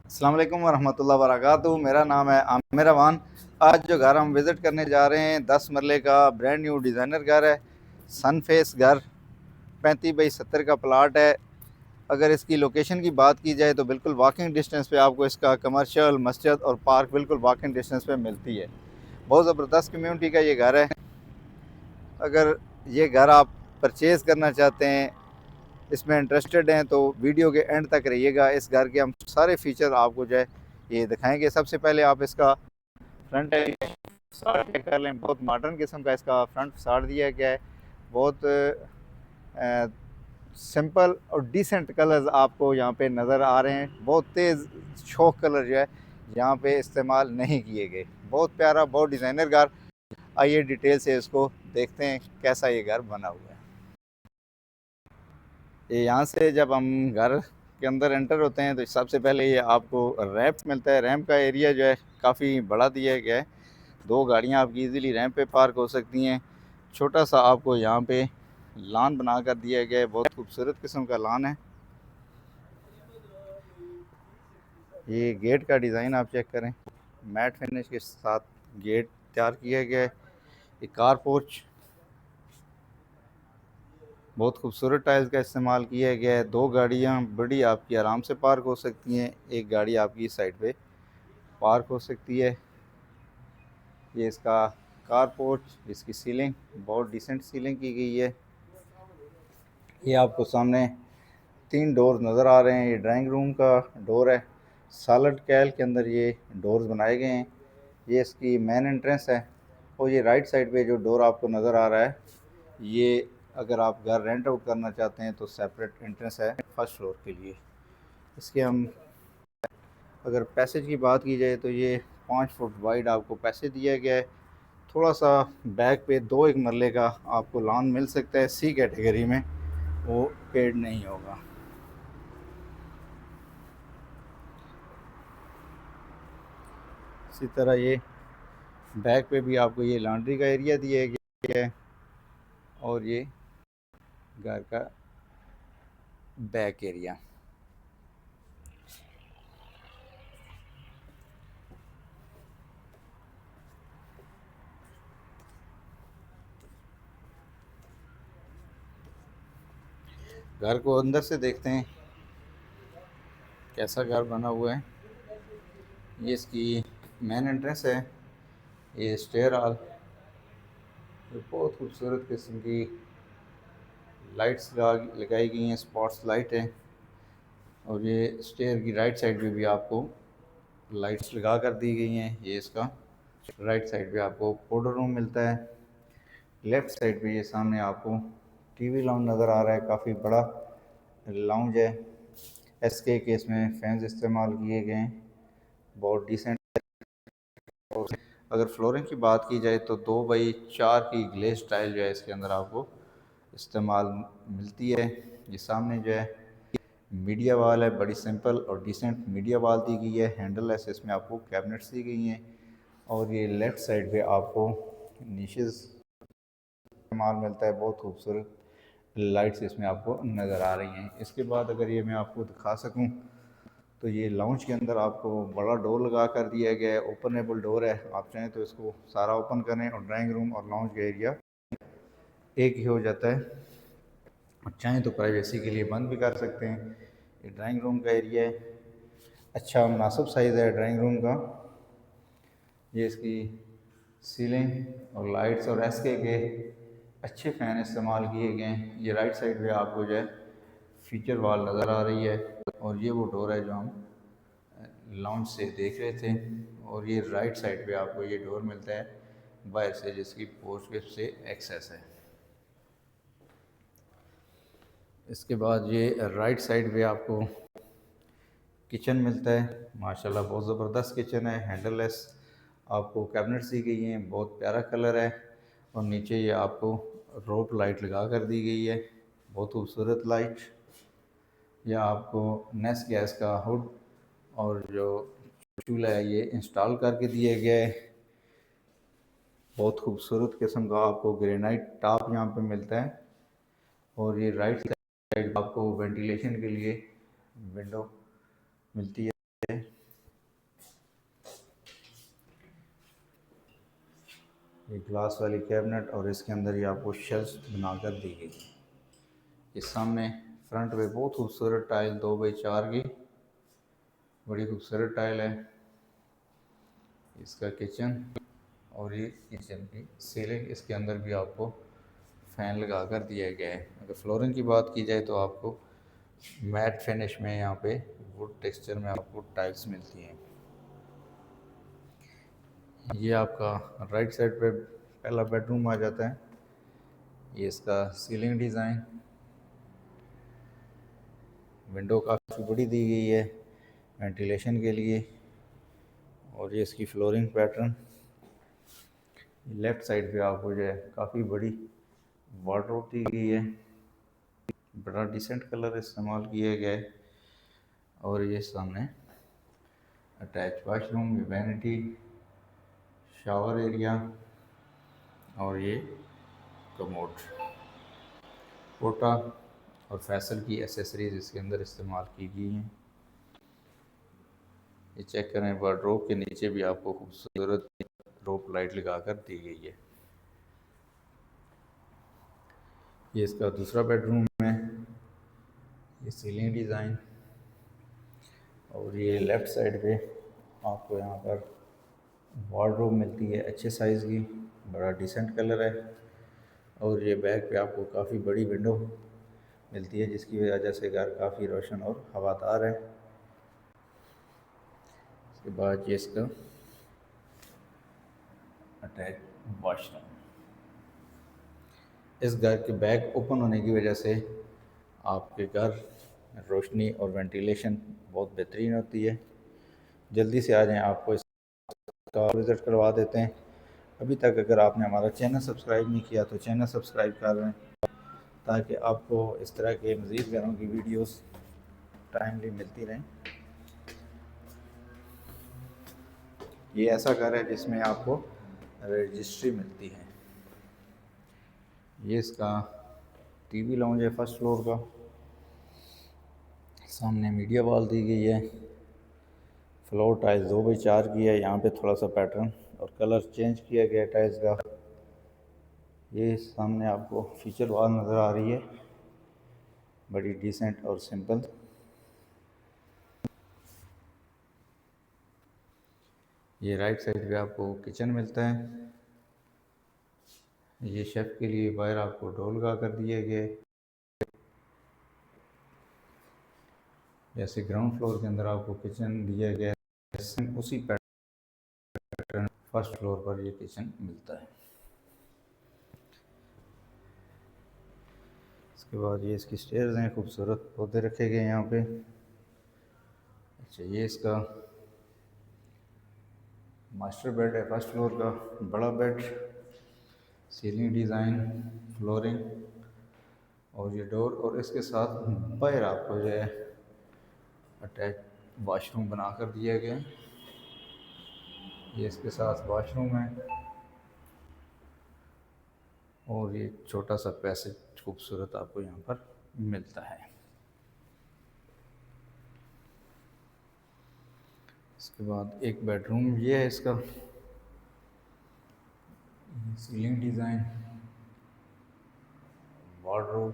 अस्सलाम वालेकुम वरहमतुल्लाहि वबरकातुहू। मेरा नाम है आमिर अवान। आज जो घर हम विज़िट करने जा रहे हैं 10 मरले का ब्रांड न्यू डिज़ाइनर घर है। सन फेस घर 35 बाई 70 का प्लाट है। अगर इसकी लोकेशन की बात की जाए तो बिल्कुल वॉकिंग डिस्टेंस पे आपको इसका कमर्शियल, मस्जिद और पार्क बिल्कुल वॉकिंग डिस्टेंस पे मिलती है। बहुत ज़बरदस्त कम्युनिटी का ये घर है। अगर ये घर आप परचेज़ करना चाहते हैं, इसमें इंटरेस्टेड हैं, तो वीडियो के एंड तक रहिएगा। इस घर के हम सारे फीचर आपको जो है ये दिखाएंगे। सबसे पहले आप इसका फ्रंट फासाड चेक कर लें। बहुत मॉडर्न किस्म का इसका फ्रंट फासाड दिया गया है। बहुत सिंपल और डिसेंट कलर्स आपको यहाँ पे नज़र आ रहे हैं। बहुत तेज़ शौक कलर जो है यहाँ पे इस्तेमाल नहीं किए गए। बहुत प्यारा, बहुत डिज़ाइनर घर। आइए डिटेल से इसको देखते हैं कैसा ये घर बना हुआ है। ये यहाँ से जब हम घर के अंदर एंटर होते हैं तो सबसे पहले ये आपको रैंप मिलता है। रैंप का एरिया जो है काफ़ी बड़ा दिया गया है। 2 गाड़ियाँ आपकी इजीली रैंप पे पार्क हो सकती हैं। छोटा सा आपको यहाँ पे लॉन बना कर दिया गया है। बहुत खूबसूरत किस्म का लॉन है। ये गेट का डिज़ाइन आप चेक करें, मैट फिनिश के साथ गेट तैयार किया गया है। ये कार पोर्च बहुत खूबसूरत टाइल्स का इस्तेमाल किया गया है। 2 गाड़ियाँ बड़ी आपकी आराम से पार्क हो सकती हैं। एक गाड़ी आपकी इस साइड पे पार्क हो सकती है। ये इसका कार पोर्च, इसकी सीलिंग बहुत डिसेंट सीलिंग की गई है। ये आपको सामने 3 डोर नज़र आ रहे हैं। ये ड्राइंग रूम का डोर है। सॉलिड कैल के अंदर ये डोर्स बनाए गए हैं। ये इसकी मेन एंट्रेंस है। और ये राइट साइड पे जो डोर आपको नज़र आ रहा है, ये अगर आप घर रेंट आउट करना चाहते हैं तो सेपरेट एंट्रेंस है फर्स्ट फ्लोर के लिए। इसके हम अगर पैसेज की बात की जाए तो ये 5 फुट वाइड आपको पैसेज दिया गया है। थोड़ा सा बैक पे 1 मरले का आपको लॉन मिल सकता है। सी कैटेगरी में वो पेड नहीं होगा। इसी तरह ये बैक पे भी आपको ये लॉन्ड्री का एरिया दिया गया है। और ये घर का बैक एरिया। घर को अंदर से देखते हैं कैसा घर बना हुआ है। ये इसकी मेन एंट्रेंस है। ये स्टेयर हॉल, ये बहुत खूबसूरत किस्म की लाइट्स लगाई गई हैं, स्पॉट्स लाइट है। और ये स्टेयर की राइट साइड पे भी आपको लाइट्स लगा कर दी गई हैं। ये इसका राइट साइड पे आपको पाउडर रूम मिलता है। लेफ़्ट साइड पे ये सामने आपको टीवी लाउंज नज़र आ रहा है। काफ़ी बड़ा लाउंज है। एसके के इसमें फैंस इस्तेमाल किए गए हैं, बहुत डिसेंट। और अगर फ्लोरिंग की बात की जाए तो 2 बाई 4 की ग्लेज टाइल जो है इसके अंदर आपको इस्तेमाल मिलती है। ये सामने जो है मीडिया वाल है, बड़ी सिंपल और डिसेंट मीडिया वाल दी गई है। हैंडल ऐसे इसमें आपको कैबिनेट्स दी गई हैं। और ये लेफ़्ट साइड पे आपको नीशेज़ इस्तेमाल मिलता है। बहुत खूबसूरत लाइट्स इसमें आपको नज़र आ रही हैं। इसके बाद अगर ये मैं आपको दिखा सकूं तो ये लाउंज के अंदर आपको बड़ा डोर लगा कर दिया गया है। ओपनेबल डोर है। आप चाहें तो इसको सारा ओपन करें और ड्राइंग रूम और लाउंज का एरिया एक ही हो जाता है। और चाहें तो प्राइवेसी के लिए बंद भी कर सकते हैं। ये ड्राइंग रूम का एरिया है। अच्छा मुनासिब साइज़ है ड्राइंग रूम का। ये इसकी सीलिंग और लाइट्स और एसके के अच्छे फ़ैन इस्तेमाल किए गए हैं। ये राइट साइड पे आपको जो है फीचर वॉल नज़र आ रही है। और ये वो डोर है जो हम लाउंज से देख रहे थे। और ये राइट साइड पे आपको ये डोर मिलता है बाहर से, जिसकी पोर्च से एक्सेस है। इसके बाद ये राइट साइड पे आपको किचन मिलता है। माशाल्लाह बहुत ज़बरदस्त किचन है। हैंडल लेस आपको कैबिनेट्स दी गई हैं। बहुत प्यारा कलर है। और नीचे ये आपको रोप लाइट लगा कर दी गई है, बहुत खूबसूरत लाइट। यह आपको नेस गैस का हुड और जो चूल्हा है ये इंस्टॉल करके दिया गया है। बहुत खूबसूरत किस्म का आपको ग्रेनाइट टॉप यहाँ पे मिलता है। और ये राइट साइड आपको वेंटिलेशन के लिए विंडो मिलती है। ये ग्लास वाली कैबिनेट और इसके अंदर ये आपको शेल्फ बनाकर दी गई। इस सामने फ्रंट पे बहुत खूबसूरत टाइल 2x4 की बड़ी खूबसूरत टाइल है। इसका किचन और ये किचन की सीलिंग, इसके अंदर भी आपको फ़ैन लगा कर दिया गया है। अगर फ्लोरिंग की बात की जाए तो आपको मैट फिनिश में यहाँ पे वुड टेक्सचर में आपको टाइल्स मिलती हैं। ये आपका राइट साइड पे पहला बेडरूम आ जाता है। ये इसका सीलिंग डिज़ाइन, विंडो काफ़ी बड़ी दी गई है वेंटिलेशन के लिए। और ये इसकी फ्लोरिंग पैटर्न। लेफ़्ट साइड पे आपको जो है काफ़ी बड़ी वार्डरोब दी गई है, बड़ा डिसेंट कलर इस्तेमाल किया गया है। और ये सामने attach washroom, vanity, shower area और ये कमोड, कोटा और फैसल की एसेसरीज इसके अंदर इस्तेमाल की गई हैं। ये चेक करें, वार्डरोब के नीचे भी आपको खूबसूरत रोप लाइट लगा कर दी गई है। ये इसका दूसरा बेडरूम है। ये सीलिंग डिज़ाइन और ये लेफ़्ट साइड पे आपको यहाँ पर वार्डरोब मिलती है अच्छे साइज़ की, बड़ा डिसेंट कलर है। और ये बैक पे आपको काफ़ी बड़ी विंडो मिलती है जिसकी वजह से घर काफ़ी रोशन और हवादार है। इसके बाद ये इसका अटैच वॉशरूम। इस घर के बैक ओपन होने की वजह से आपके घर रोशनी और वेंटिलेशन बहुत बेहतरीन होती है। जल्दी से आ जाएं, आपको इसका विज़िट करवा देते हैं। अभी तक अगर आपने हमारा चैनल सब्सक्राइब नहीं किया तो चैनल सब्सक्राइब कर लें ताकि आपको इस तरह के मज़ीद घरों की वीडियोस टाइमली मिलती रहें। ये ऐसा घर है जिसमें आपको रजिस्ट्री मिलती है। ये इसका टीवी लाउंज है फर्स्ट फ्लोर का। सामने मीडिया वॉल दी गई है। फ्लोर टाइल्स 2x4 की है। यहाँ पे थोड़ा सा पैटर्न और कलर चेंज किया गया टाइल्स का। ये सामने आपको फीचर वॉल नज़र आ रही है, बड़ी डिसेंट और सिंपल। ये राइट साइड पे आपको किचन मिलता है। ये शेफ़ के लिए बाहर आपको डोर लगा कर दिए गए। जैसे ग्राउंड फ्लोर के अंदर आपको किचन दिया गया है, उसी पैटर्न फर्स्ट फ्लोर पर ये किचन मिलता है। इसके बाद ये इसकी स्टेयर्स हैं, खूबसूरत पौधे रखे गए हैं यहाँ पे। अच्छा, ये इसका मास्टर बेड है फर्स्ट फ्लोर का, बड़ा बेड, सीलिंग डिज़ाइन, फ्लोरिंग और ये डोर। और इसके साथ बाहर आपको जो है अटैच वाशरूम बना कर दिया गया है। ये इसके साथ वाशरूम है और ये छोटा सा पैसेज खूबसूरत आपको यहाँ पर मिलता है। इसके बाद एक बेडरूम ये है इसका, सीलिंग डिज़ाइन, वार्डरोब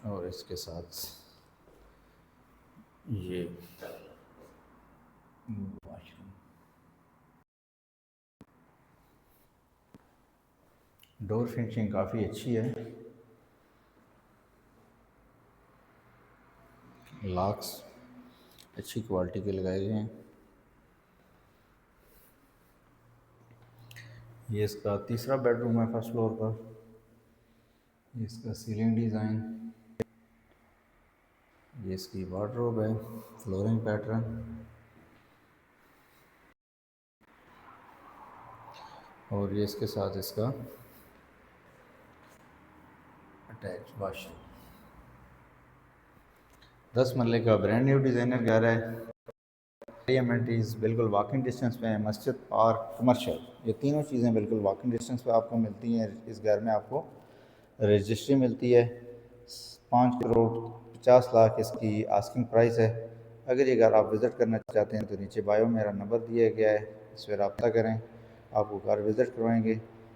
और इसके साथ ये वाशरूम। डोर फिनिशिंग काफ़ी अच्छी है, लॉक्स अच्छी क्वालिटी के लगाए गए हैं। ये इसका तीसरा बेडरूम है फर्स्ट फ्लोर पर। ये इसका सीलिंग डिज़ाइन, ये इसकी वार्डरोब है, फ्लोरिंग पैटर्न और ये इसके साथ इसका अटैच वाशरूम। 10 मरले का ब्रांड न्यू डिज़ाइनर घर है। एमेनिटीज़ बिल्कुल वॉकिंग डिस्टेंस पे है। मस्जिद, पार्क, कमर्शियल, ये तीनों चीज़ें बिल्कुल वॉकिंग डिस्टेंस पे आपको मिलती हैं। इस घर में आपको रजिस्ट्री मिलती है। 5 करोड़ 50 लाख इसकी आस्किंग प्राइस है। अगर ये घर आप विज़िट करना चाहते हैं तो नीचे बायो में मेरा नंबर दिया गया है, इस पर रब्ता करें, आपको घर विज़िट करवाएंगे।